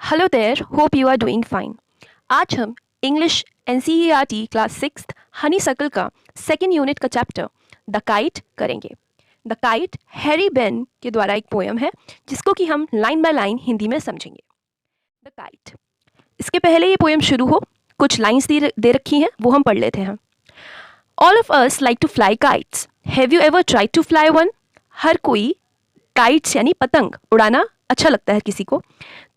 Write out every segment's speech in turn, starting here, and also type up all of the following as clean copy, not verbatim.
Hello there, hope you are doing fine. आज हम English NCERT class 6 honeysuckle का second unit का chapter the kite करेंगे। The kite Harry Behn के द्वारा एक पोएम है जिसको कि हम लाइन बाय लाइन हिंदी में समझेंगे। The kite. इसके पहले ये पोएम शुरू हो कुछ लाइन्स दे रखी हैं, वो हम पढ़ लेते हैं। All of us like to fly kites, have you ever tried to fly one? हर कोई काइट्स यानी पतंग उड़ाना अच्छा लगता है किसी को,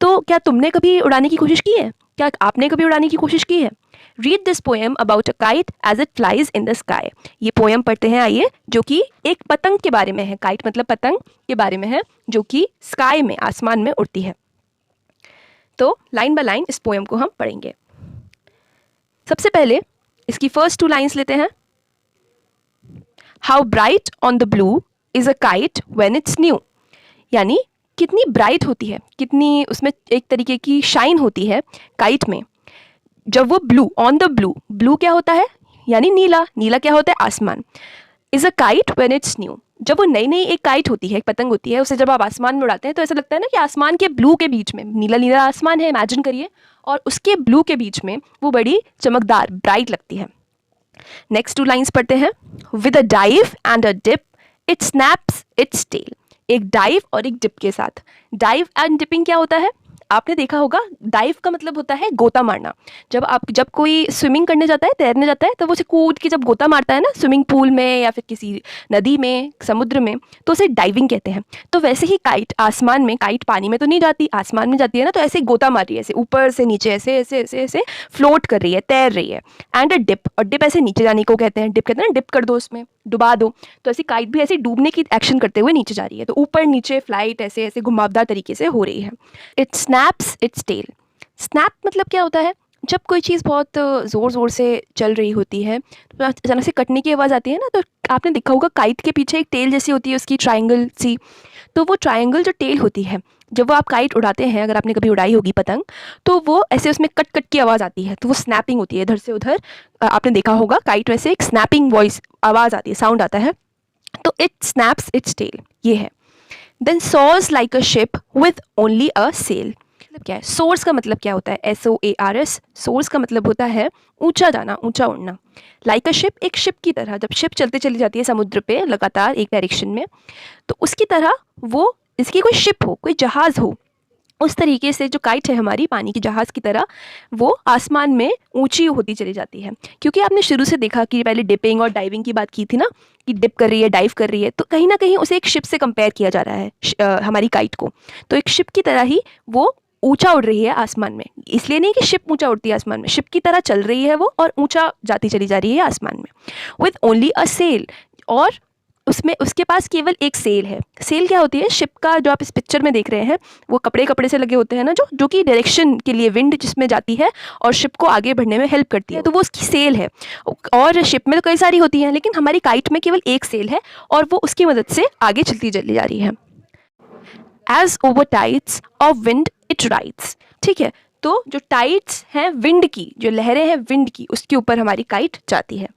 तो क्या तुमने कभी उड़ाने की कोशिश की है? क्या आपने कभी उड़ाने की कोशिश की है? Read this poem about a kite as it flies in the sky. ये पोएम पढ़ते हैं आइए, जो कि एक पतंग के बारे में है। काइट मतलब पतंग के बारे में है जो कि स्काई में, आसमान में उड़ती है। तो लाइन बाय लाइन इस पोएम को हम पढ़ेंगे। सबसे पहले इसकी फर्स्ट 2 लाइन्स लेते हैं। How bright on the blue is a kite when it's new. यानी कितनी ब्राइट होती है, कितनी उसमें एक तरीके की शाइन होती है काइट में जब वो blue, on the blue. Blue क्या होता है? यानी नीला। नीला क्या होता है? आसमान। Is a kite when it's new. जब वो नई नई एक काइट होती है, एक पतंग होती है, उसे जब आप आसमान में उड़ाते हैं तो ऐसा लगता है ना कि आसमान के ब्लू के बीच में, नीला नीला आसमान है इमेजिन करिए, और उसके ब्लू के बीच में वो बड़ी चमकदार ब्राइट लगती है। नेक्स्ट 2 लाइन्स पढ़ते हैं। With a dive and a dip it snaps its tail. एक डाइव और एक डिप के साथ। डाइव एंड डिपिंग क्या होता है? आपने देखा होगा, डाइव का मतलब होता है गोता मारना। जब कोई स्विमिंग करने जाता है, तैरने जाता है, तो वो उसे कूद के जब गोता मारता है ना, स्विमिंग पूल में या फिर किसी नदी में, समुद्र में, तो उसे डाइविंग कहते हैं। तो वैसे ही काइट आसमान में, काइट पानी में तो नहीं जाती, आसमान में जाती है ना, तो ऐसे गोता मार रही है, ऐसे ऊपर से नीचे, ऐसे ऐसे ऐसे ऐसे फ्लोट कर रही है, तैर रही है। एंड अ डिप, और डिप ऐसे नीचे जाने को कहते हैं। डिप कहते हैं ना, डिप कर दो, उसमें डुबा दो। तो ऐसी काइट भी ऐसे डूबने की एक्शन करते हुए नीचे जा रही है, तो ऊपर नीचे फ्लाइट ऐसे ऐसे घुमावदार तरीके से हो रही है। It snaps its tail. Snap मतलब क्या होता है? जब कोई चीज़ बहुत ज़ोर ज़ोर से चल रही होती है तो अचानक से कटने की आवाज़ आती है ना, तो आपने देखा होगा काइट के पीछे एक टेल जैसी होती है उसकी, ट्रायंगल सी। तो वो ट्रायंगल जो टेल होती है, जब वो आप काइट उड़ाते हैं, अगर आपने कभी उड़ाई होगी पतंग, तो वो ऐसे उसमें कट कट की आवाज़ आती है, तो वो स्नैपिंग होती है इधर से उधर। आपने देखा होगा काइट वैसे एक स्नैपिंग वॉइस आवाज़ आती है, साउंड आता है। तो इट स्नैप्स इट्स टेल, ये है। Then soars like a ship with only a sail. मतलब क्या है? सोर्स का मतलब क्या होता है? SOARS। सोर्स का मतलब होता है ऊंचा जाना, ऊंचा उड़ना। लाइक अ शिप, एक शिप की तरह। जब शिप चलते चली जाती है समुद्र पे लगातार एक डायरेक्शन में, तो उसकी तरह वो, इसकी कोई शिप हो, कोई जहाज़ हो, उस तरीके से जो काइट है हमारी, पानी की जहाज़ की तरह, वो आसमान में ऊंची होती चली जाती है। क्योंकि आपने शुरू से देखा कि पहले डिपिंग और डाइविंग की बात की थी ना, कि डिप कर रही है, डाइव कर रही है, तो कहीं ना कहीं उसे एक शिप से कंपेयर किया जा रहा है, हमारी काइट को। तो एक शिप की तरह ही वो ऊंचा उड़ रही है आसमान में। इसलिए नहीं कि शिप ऊंचा उड़ती है आसमान में, शिप की तरह चल रही है वो और ऊंचा जाती चली जा रही है आसमान में। विथ ओनली अ सेल, और उसमें उसके पास केवल एक सेल है। सेल क्या होती है? शिप का, जो आप इस पिक्चर में देख रहे हैं, वो कपड़े कपड़े से लगे होते हैं ना, जो कि डायरेक्शन के लिए, विंड जिसमें जाती है और शिप को आगे बढ़ने में हेल्प करती है, तो वो उसकी सेल है। और शिप में तो कई सारी होती हैं, लेकिन हमारी काइट में केवल एक सेल है और वो उसकी मदद से आगे चलती चली जा रही है। As over tides of wind it rides. ठीक है, तो जो टाइड्स हैं विंड की, जो लहरें हैं विंड की, उसके ऊपर हमारी काइट जाती है।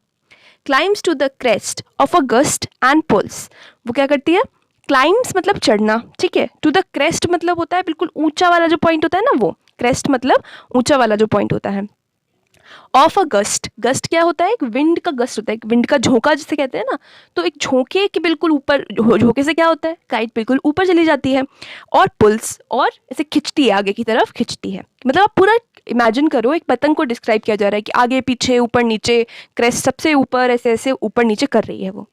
Climbs to the crest of a gust and pulls. वो क्या करती है? क्लाइम्स मतलब चढ़ना, ठीक है। टू द क्रेस्ट मतलब होता है बिल्कुल ऊंचा वाला जो पॉइंट होता है ना, वो क्रेस्ट मतलब ऊंचा वाला जो पॉइंट होता है। ऑफ अ गस्ट, गस्ट क्या होता है? एक विंड का गस्ट होता है, एक विंड का झोंका जिसे कहते हैं ना। तो एक झोंके के बिल्कुल ऊपर, झोंके से क्या होता है? काइट बिल्कुल ऊपर चली जाती है। और पुल्स, और ऐसे खिंचती है, आगे की तरफ खिंचती है। मतलब आप पूरा इमेजिन करो, एक पतंग को डिस्क्राइब किया जा रहा है कि आगे पीछे, ऊपर नीचे, क्रेस्ट सबसे ऊपर, ऐसे ऐसे ऊपर नीचे कर रही है वो।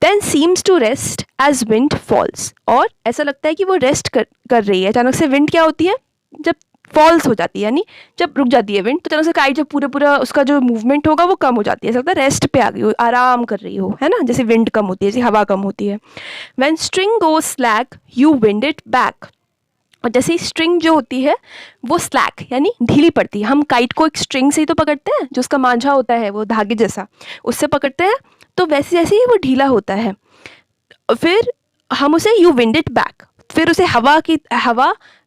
Then seems to rest as wind falls. और ऐसा लगता है कि वो रेस्ट कर रही है। अचानक से विंड क्या होती है? जब फॉल्स हो जाती है, यानी जब रुक जाती है विंड, तो अचानक से काइट जब पूरा उसका जो मूवमेंट होगा वो कम हो जाती है। ऐसा लगता है रेस्ट पे आ गई हो, आराम कर रही हो, है ना, जैसे विंड कम होती है, जैसे हवा कम होती है। When string goes slack you wind it back. और जैसे ही स्ट्रिंग जो होती है वो स्लैक यानी ढीली पड़ती है। हम काइट को एक स्ट्रिंग से ही तो पकड़ते हैं, जो उसका मांझा होता है वो धागे जैसा, उससे पकड़ते हैं, तो वैसे जैसे ही वो ढीला होता है, फिर हम उसे यू विंड इट बैक, फिर उसे हवा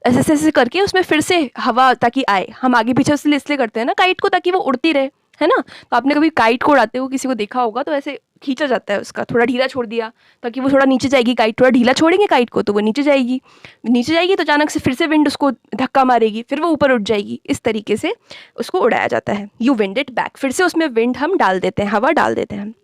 ऐसे ऐसे करके उसमें फिर से हवा ताकि आए, हम आगे पीछे उससे इसलिए करते हैं ना काइट को, ताकि वो उड़ती रहे, है ना। तो आपने कभी काइट को उड़ाते हुए किसी को देखा होगा, तो ऐसे खींचा जाता है उसका, थोड़ा ढीला छोड़ दिया ताकि वो थोड़ा नीचे जाएगी काइट, थोड़ा ढीला छोड़ेंगे काइट को तो वो नीचे जाएगी, नीचे जाएगी तो अचानक से फिर से विंड उसको धक्का मारेगी, फिर वो ऊपर उठ जाएगी। इस तरीके से उसको उड़ाया जाता है। यू विंड इट बैक, फिर से उसमें विंड हम डाल देते हैं, हवा डाल देते हैं।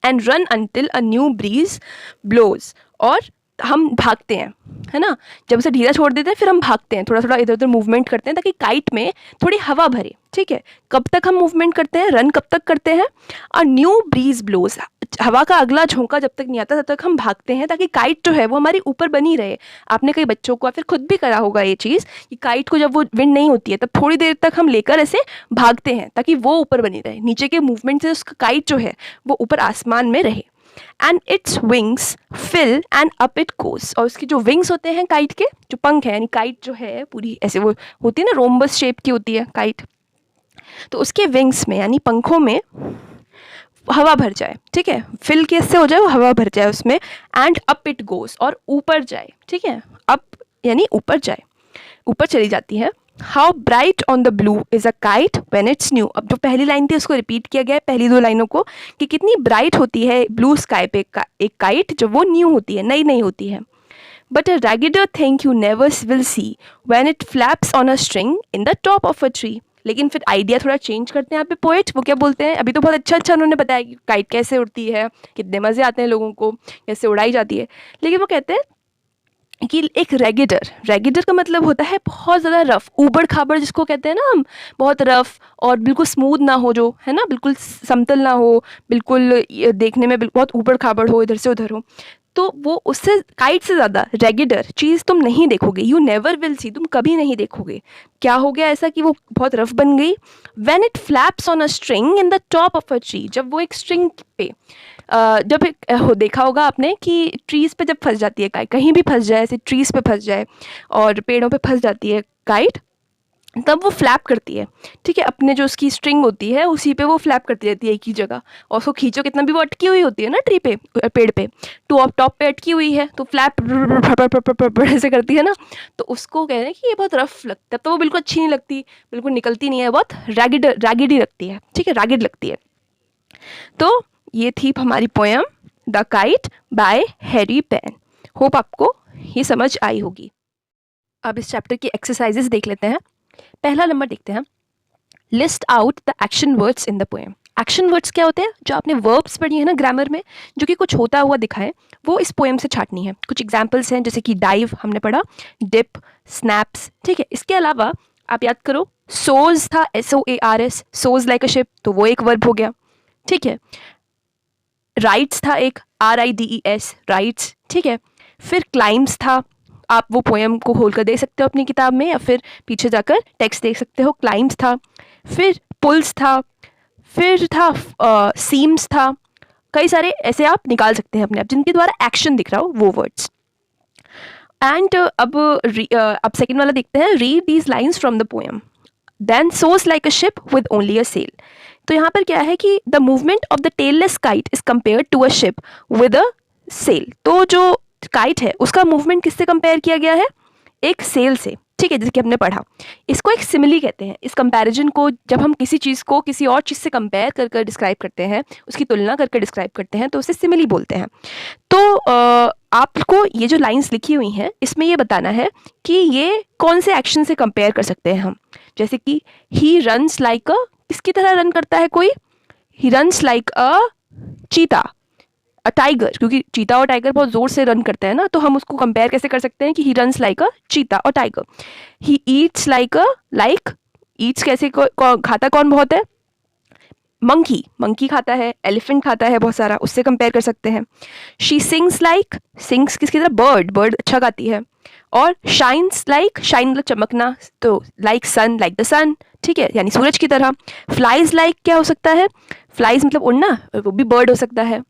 And run until a new breeze blows, और हम भागते हैं, है ना। जब उसे ढीला छोड़ देते हैं फिर हम भागते हैं, थोड़ा थोड़ा इधर उधर मूवमेंट करते हैं ताकि काइट में थोड़ी हवा भरे। ठीक है, कब तक हम मूवमेंट करते हैं, रन कब तक करते हैं, अ न्यू ब्रीज ब्लोज, हवा का अगला झोंका जब तक नहीं आता तब तक हम भागते हैं ताकि काइट जो है वो हमारी ऊपर बनी रहे। आपने कई बच्चों को या फिर खुद भी करा होगा ये चीज़ कि काइट को जब वो विंड नहीं होती है तब थोड़ी देर तक हम लेकर ऐसे भागते हैं ताकि वो ऊपर बनी रहे, नीचे के मूवमेंट से उसका काइट जो है वो ऊपर आसमान में रहे। And its wings fill and up it goes, और उसकी जो विंग्स होते हैं काइट के, जो पंख है, यानी काइट जो है पूरी ऐसे वो होती है ना, रोम्बस शेप की होती है काइट, तो उसके विंग्स में यानी पंखों में हवा भर जाए। ठीक है, फिल कैसे हो जाए, वो हवा भर जाए उसमें। एंड अप इट गोस, और ऊपर जाए। ठीक है, अप यानी ऊपर जाए, ऊपर चली जाती है। How bright on the blue is a kite when it's new, अब जो पहली लाइन थी उसको रिपीट किया गया है, पहली दो लाइनों को, कि कितनी ब्राइट होती है ब्लू स्काई पे एक काइट जब वो न्यू होती है, नई नई होती है। But a regular thing you never will see when it flaps on a string in the top of a tree. लेकिन फिर आइडिया थोड़ा चेंज करते हैं यहाँ पे पोएट। वो क्या बोलते हैं, अभी तो बहुत अच्छा अच्छा उन्होंने बताया कि काइट कैसे उड़ती है, कितने मज़े आते हैं लोगों को, कैसे उड़ाई जाती है। लेकिन वो कहते हैं कि एक रेगुलर का मतलब होता है बहुत ज़्यादा रफ, ऊबड़ खाबड़ जिसको कहते हैं ना हम, बहुत रफ और बिल्कुल स्मूथ ना हो, जो है ना बिल्कुल समतल ना हो, बिल्कुल देखने में बहुत ऊबड़ खाबड़ हो, इधर से उधर हो, तो वो उससे काइट से ज़्यादा रेगुलर चीज़ तुम नहीं देखोगे। यू नेवर विल सी, तुम कभी नहीं देखोगे। क्या हो गया ऐसा कि वो बहुत रफ बन गई। When it flaps on a string in the top of a tree, जब वो एक स्ट्रिंग पे जब देखा होगा आपने कि ट्रीज़ पे जब फंस जाती है काइट, कहीं भी फंस जाए, ऐसे ट्रीज़ पे फंस जाए और पेड़ों पे फंस जाती है काइट, तब वो फ्लैप करती है। ठीक है, अपने जो उसकी स्ट्रिंग होती है उसी पे वो फ्लैप करती रहती है एक ही जगह, और उसको खींचो कितना भी वो अटकी हुई होती है ना ट्री पे, पेड़ पे, टॉप पे अटकी हुई है तो फ्लैप ऐसे करती है ना, तो उसको कह रहे हैं कि ये बहुत रफ लगता है, तो वो बिल्कुल अच्छी नहीं लगती, बिल्कुल निकलती नहीं है, बहुत रैगिड ही लगती है। ठीक है, रैगिड लगती है। तो ये थी हमारी poem the kite by Harry Behn. Hope आपको ये समझ आई होगी। अब इस चैप्टर की एक्सरसाइजेस देख लेते हैं। पहला नंबर देखते हैं, list out the action words in the poem. Action words क्या होते हैं, जो आपने वर्ब्स पढ़ी है ना ग्रामर में, जो कि कुछ होता हुआ दिखाए, वो इस पोएम से छाटनी है। कुछ एग्जाम्पल्स हैं जैसे कि डाइव हमने पढ़ा, डिप, स्नैप्स। ठीक है, इसके अलावा आप याद करो, सोज था, SOARS, shows like a ship, तो वो एक वर्ब हो गया। ठीक है, राइट्स था एक, RIDES, राइट्स। ठीक है, फिर क्लाइम्स था, आप वो पोएम को खोल कर देख सकते हो अपनी किताब में या फिर पीछे जाकर टेक्स्ट देख सकते हो, क्लाइम्स था। फिर पुल्स था, फिर था सीम्स था। कई सारे ऐसे आप निकाल सकते हैं अपने आप जिनके द्वारा एक्शन दिख रहा हो वो वर्ड्स। एंड अब सेकेंड वाला देखते हैं, read these lines from the poem, then सोज like a ship with only a sail. तो यहाँ पर क्या है कि the movement of the tailless kite is compared to a ship with a sail. तो जो काइट है उसका मूवमेंट किससे कंपेयर किया गया है, एक सेल से। ठीक है, जैसे कि हमने पढ़ा, इसको एक सिमिली कहते हैं। इस कंपैरिजन को जब हम किसी चीज़ को किसी और चीज़ से कंपेयर कर कर डिस्क्राइब करते हैं, उसकी तुलना करके डिस्क्राइब करते हैं, तो उसे सिमिली बोलते हैं। तो आपको ये जो लाइंस लिखी हुई हैं इसमें ये बताना है कि ये कौन से एक्शन से कंपेयर कर सकते हैं हम। जैसे कि ही रन्स लाइक अ, किसकी तरह रन करता है कोई, ही रन्स लाइक अ चीता, अ टाइगर, क्योंकि चीता और टाइगर बहुत ज़ोर से रन करते हैं ना, तो हम उसको कंपेयर कैसे कर सकते हैं कि ही रन्स लाइक अ चीता और tiger. He eats like a, like Yeats कैसे खाता कौन बहुत है, मंकी खाता है, एलिफेंट खाता है बहुत सारा, उससे कंपेयर कर सकते हैं। शी सिंग्स लाइक, सिंग्स किसकी तरह, बर्ड अच्छा गाती है। और शाइन्स लाइक, शाइन मतलब चमकना, तो लाइक सन, लाइक द सन। ठीक है, यानी सूरज की तरह। फ्लाइज लाइक क्या हो सकता है, फ्लाइज मतलब उड़ना, वो भी बर्ड हो सकता है।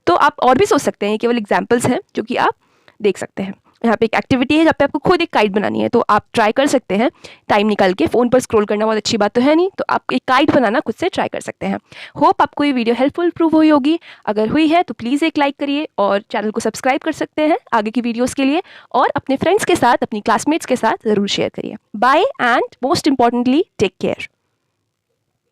तो आप और भी सोच सकते हैं, केवल एग्जाम्पल्स हैं जो कि आप देख सकते हैं। यहाँ पे एक एक्टिविटी है जहाँ पे आपको खुद एक काइट बनानी है, तो आप ट्राई कर सकते हैं टाइम निकाल के। फ़ोन पर स्क्रॉल करना बहुत अच्छी बात तो है नहीं, तो आप एक काइट बनाना खुद से ट्राई कर सकते हैं। होप आपको ये वीडियो हेल्पफुल प्रूव हुई होगी। अगर हुई है तो प्लीज़ एक लाइक करिए और चैनल को सब्सक्राइब कर सकते हैं आगे की वीडियोज़ के लिए, और अपने फ्रेंड्स के साथ, अपनी क्लासमेट्स के साथ ज़रूर शेयर करिए। Bye and most importantly take care.